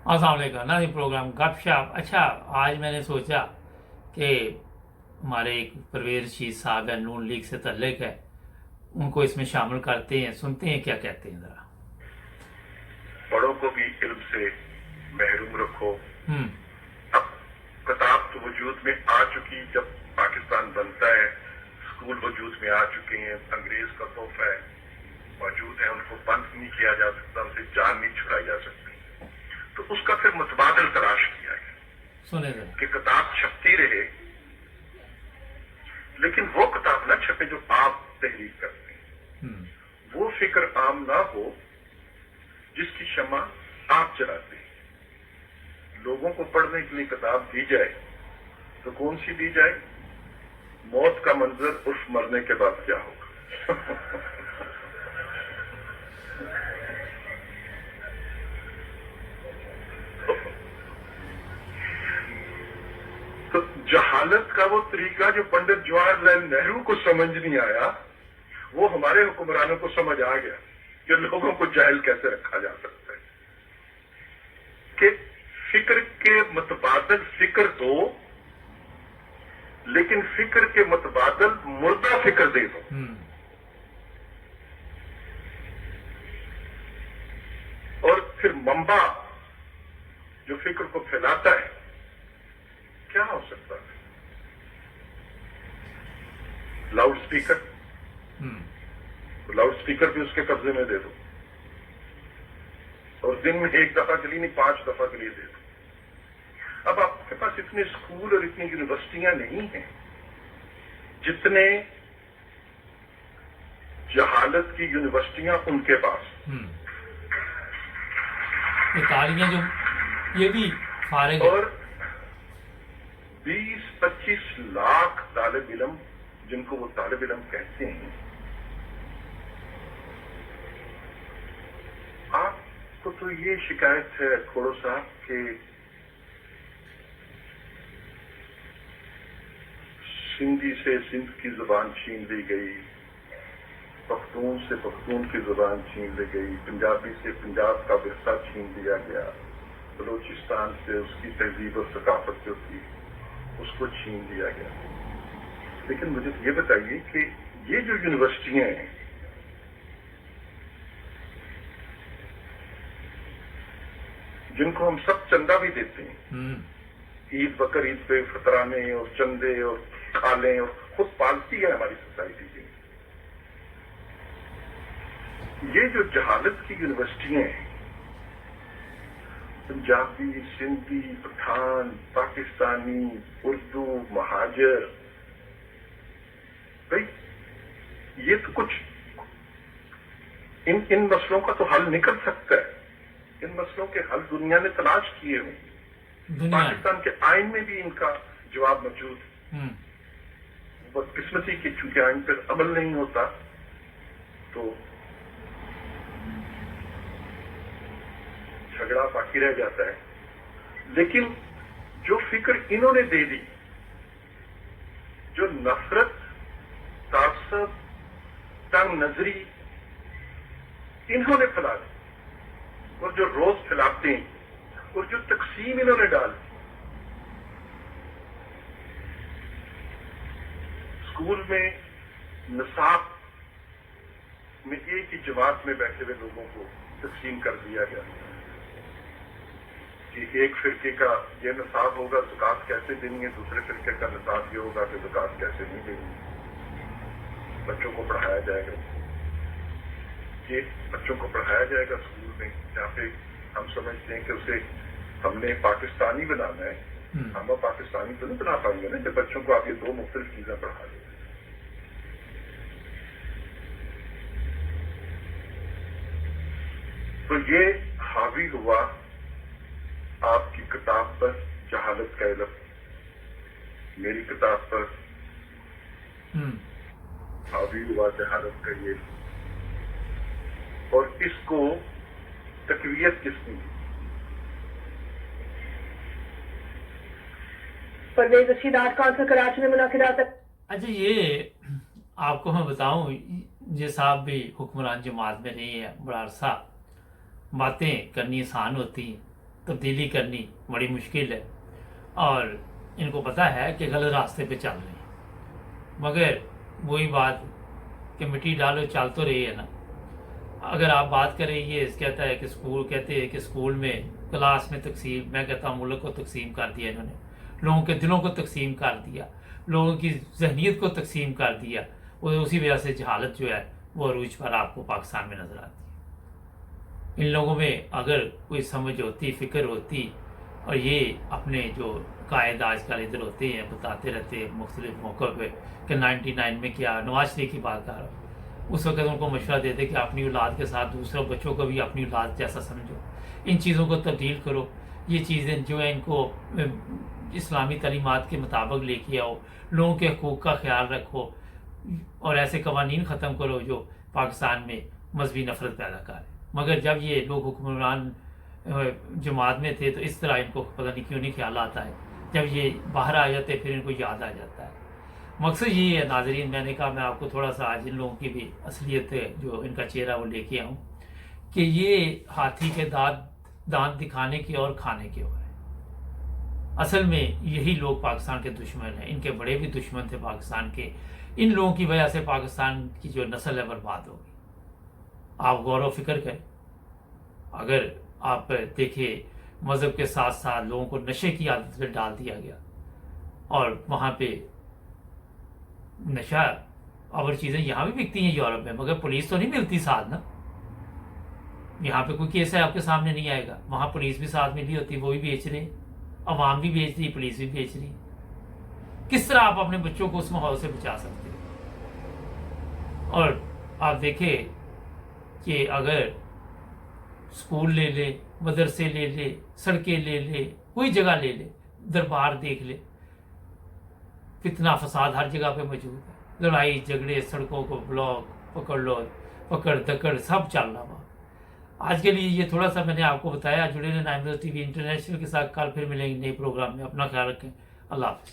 अस्सलाम वालेकुम ना, ये प्रोग्राम गपशप। अच्छा, आज मैंने सोचा कि हमारे एक परवेज रशीद साहब है, नून लीग से तल्लक है, उनको इसमें शामिल करते हैं, सुनते हैं क्या कहते हैं ज़रा। बड़ों को भी इल्म से महरूम रखो। हम्म। अब किताब तो वजूद में आ चुकी, जब पाकिस्तान बनता है स्कूल वजूद में आ चुके हैं, अंग्रेज का तोहफा है, मौजूद है, उनको बंद नहीं किया जा सकता, उनसे जान नहीं छुड़ाई जा सकती। तो उसका फिर मुतबादल तलाश किया गया सुने ज़रा। कि किताब छपती रहे, लेकिन वो किताब ना छपे जो आप तहरीर करते हैं, वो फिक्र आम ना हो जिसकी शमा आप जलाते हैं। लोगों को पढ़ने के लिए किताब दी जाए तो कौन सी दी जाए? मौत का मंजर उर्फ मरने के बाद क्या होगा। तो जहालत का वो तरीका जो पंडित जवाहरलाल नेहरू को समझ नहीं आया, वो हमारे हुक्मरानों को समझ आ गया कि लोगों को जाहिल कैसे रखा जा सकता है। कि फिक्र के मुतबादल फिक्र दो, लेकिन फिक्र के मुतबादल मुर्दा फिक्र दे दो। और फिर मंबा जो फिक्र को फैलाता है क्या हो सकता है? लाउड स्पीकर, तो लाउड स्पीकर भी उसके कब्जे में दे दो, और दिन में एक दफा के लिए नहीं 5 दफा के लिए दे दो। अब आपके पास इतने स्कूल और इतनी यूनिवर्सिटियां नहीं हैं जितने जहालत की यूनिवर्सिटियां उनके पास। ये तालियां जो ये भी फारिग है। और 20-25 लाख तालिब इल्म, जिनको वो तालिब इल्म कहते हैं, आपको तो ये शिकायत है खोड़ो साहब कि सिंधी से सिंध की जुबान छीन ली गई, पख्तून से पख्तून की जुबान छीन ली गई, पंजाबी से पंजाब का विरसा छीन लिया गया, बलूचिस्तान से उसकी तहजीब और सकाफत जो थी उसको छीन लिया गया। लेकिन मुझे ये बताइए कि ये जो यूनिवर्सिटियां हैं, जिनको हम सब चंदा भी देते हैं, ईद बकर ईद पे फतराने और चंदे और खाले, और खुद पालती है हमारी सोसाइटी की, ये जो जहालत की यूनिवर्सिटियां हैं, पंजाबी, सिंधी, पठान, पाकिस्तानी, उर्दू, महाजर, भाई ये तो कुछ इन मसलों का तो हल निकल सकता है। इन मसलों के हल दुनिया ने तलाश किए हुए, पाकिस्तान के आइन में भी इनका जवाब मौजूद है। बदकिस्मती की चूंकि आइन पर अमल नहीं होता तो झगड़ा बाकी रह जाता है। लेकिन जो फिक्र इन्होंने दे दी, जो नफरत, तासब, तंग नजरी इन्होंने फैला दी, और जो रोज फैलाते हैं, और जो तकसीम इन्होंने डाल दी, स्कूल में निसाब में एक ही जमात में बैठे हुए लोगों को तकसीम कर दिया गया कि एक फिरके का ये निसाब होगा, ज़कात कैसे देनी है, दूसरे फिरके का निसाब ये होगा कि ज़कात कैसे नहीं देनी। बच्चों को पढ़ाया जाएगा, ये बच्चों को पढ़ाया जाएगा स्कूल में, जहाँ पे हम समझते हैं कि उसे हमने पाकिस्तानी बनाना है। हम पाकिस्तानी तो नहीं बना पाएंगे ना जब बच्चों को आप ये 2 मुख्तलिफ चीजें पढ़ा दें। तो ये हावी हुआ आपकी किताब पर जहालत का इल्म, मेरी किताब पर हावी हुआ जहालत का ये, और इसको तकवीयत किसने दी? परवेज रशीद आर्ट काउंसिल कराची में मुनाकिरात। अच्छा, ये आपको मैं बताऊं, ये साहब भी हुक्मरान जमात में नहीं है बड़ा अरसा, बातें करनी आसान होती हैं, तब्दीली करनी बड़ी मुश्किल है और इनको पता है कि गलत रास्ते पे चल रहे हैं, मगर वही बात कि मिट्टी डालो चल तो रही है ना। अगर आप बात करें, ये कहता है कि कहते हैं कि स्कूल में क्लास में तकसीम, मैं कहता हूँ मुल्क को तकसीम कर दिया इन्होंने, लोगों के दिलों को तकसीम कर दिया, लोगों की जहनीत को तकसीम कर दिया। और उसी वजह से जहालत जो है वो अरूज पर आपको पाकिस्तान में नज़र आती है। इन लोगों में अगर कोई समझ होती, फिक्र होती, और ये अपने जो कायद आजकल इधर होते हैं बताते रहते हैं मुख्तलिफ मौक़ों पे कि 99 में क्या, नवाज शरीफ की बात कर रहा हूँ, उस वक्त उनको मशवरा देते कि अपनी औलाद के साथ दूसरे बच्चों को भी अपनी औलाद जैसा समझो, इन चीज़ों को तब्दील करो, ये चीज़ें जो है इनको इस्लामी तालीमात के मुताबिक लेके आओ, लोगों के हकूक़ का ख्याल रखो और ऐसे कवानीन ख़त्म करो जो पाकिस्तान में मजहबी नफरत पैदा करें। मगर जब ये लोग हुक्मरान जमात में थे तो इस तरह इनको पता नहीं क्यों नहीं ख्याल आता है, जब ये बाहर आ जाते फिर इनको याद आ जाता है। मकसद ये है नाजरीन, मैंने कहा मैं आपको थोड़ा सा आज इन लोगों की भी असलियत जो इनका चेहरा वो लेके आऊँ कि ये हाथी के दांत दिखाने की और खाने की ओर है। असल में यही लोग पाकिस्तान के दुश्मन हैं, इनके बड़े भी दुश्मन थे पाकिस्तान के। इन लोगों की वजह से पाकिस्तान की जो नस्ल है बर्बाद हो गई। आप गौर व फिक्र करें, अगर आप देखिए मज़हब के साथ साथ लोगों को नशे की आदत में डाल दिया गया और वहाँ पे नशा और चीज़ें यहाँ भी बिकती हैं यूरोप में, मगर पुलिस तो नहीं मिलती साथ ना। यहाँ पे कोई केस है आपके सामने नहीं आएगा, वहाँ पुलिस भी साथ मिली होती, वो भी बेच रहे, अवाम भी बेच रही, पुलिस भी बेच रही। किस तरह आप अपने बच्चों को उस माहौल से बचा सकते हो? और आप देखें कि अगर स्कूल ले ले, मदरसे ले ले, सड़कें ले ले, कोई जगह ले ले, दरबार देख ले, फितना फसाद हर जगह पे मौजूद है। लड़ाई झगड़े, सड़कों को ब्लॉक, पकड़ लो, पकड़ दकड़ सब चल रहा वहाँ। आज के लिए ये थोड़ा सा मैंने आपको बताया। जुड़े रहें 9 TV इंटरनेशनल के साथ। कल फिर मिलेंगे नए प्रोग्राम में। अपना ख्याल रखें। अल्लाह हाफ़िज़।